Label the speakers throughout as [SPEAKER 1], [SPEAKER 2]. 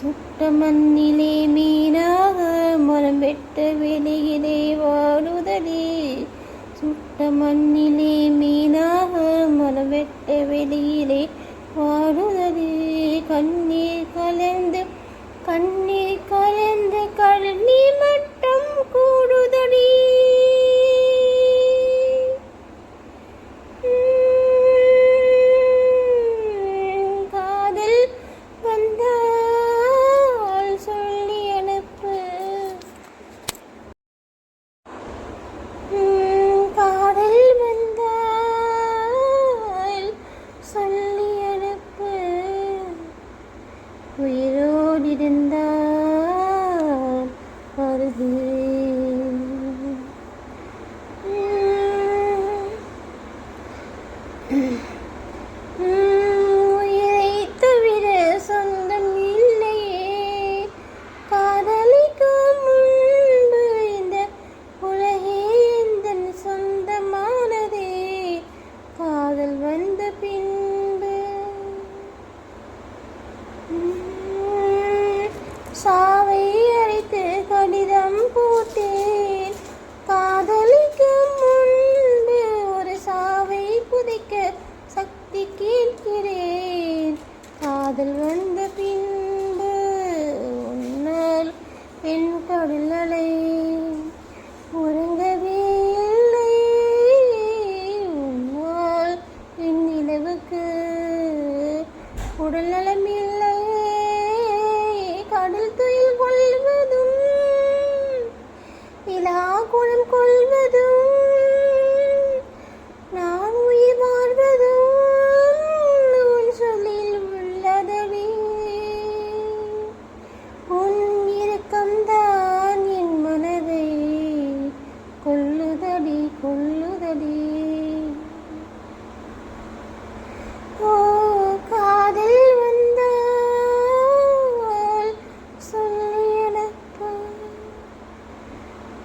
[SPEAKER 1] சுட்ட மண்ணிலே மீனாக மனம் வெட்ட வெளியிலே வாடுதடி. சுட்ட மண்ணிலே மீனாக மனம் வெட்ட வெளியிலே வாடுதடி. கண்ணீர் கலந்து கண்ணீர் மட்டம் கூடுதடி. காதல் வந்தால் சொல்லி அனுப்பு. காதல் வந்தால் சொல்லி அனுப்பு. உயிரோடு இருந்தால் வருகிறேன். உயிரை தவிர சொந்தம் இல்லையே. காதலிக்கும் முன்பு இந்த உலகே எந்தன் சொந்தமானதே. காதல் வந்த பின்பு சாவை அரைத்து கடிதம் போட்டேன். காதலிக்கும் முன்பு ஒரு சாவை புதைக்க சக்தி கேட்கிறேன். காதல் வந்த பின்பு உன்னால் என் கடல் அலை உறங்கவே இல்லை. உன்னால் என் நிலவுக்கு உடல் நலம் இல்லை. கடல் துயில் கொள்வதும் நிலா குளம் கொள்வதும் நான் உயிர் வாழ்வதும் உன் சொல்லில் உள்ளதடி. உன் இறுக்கம்தான் என் மனதை கொல்லுதடி கொல்லுதடி. ஓ காதல் வந்தால் சொல்லி அனுப்பு.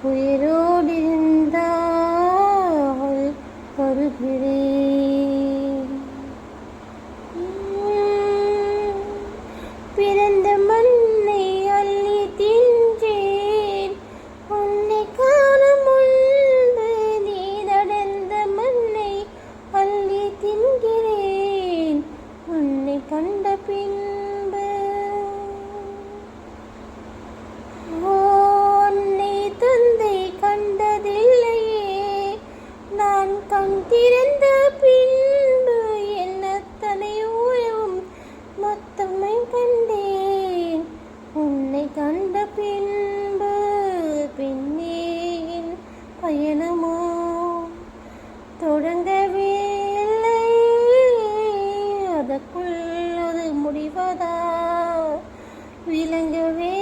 [SPEAKER 1] உயிரோடு இருந்தால் வருகிறேன். பிறந்த மண்ணை அள்ளி தின்றேன். உன்னை காண முன்பு நீ நடந்த மண்ணை அள்ளி தின்கிறேன். உன்னை கண்ட பின்பு உன்னை தந்தை கண்டதில்லையே. நான் கண் திறந்த பின்பு என்னத்தனை உறவும் மொத்தமை கண்டேன். உன்னை கண்ட பின்பு பின்னே என் பயணமோ தொடங்கவே இல்லை. அதற்குள் அது முடிவதா விளங்கவே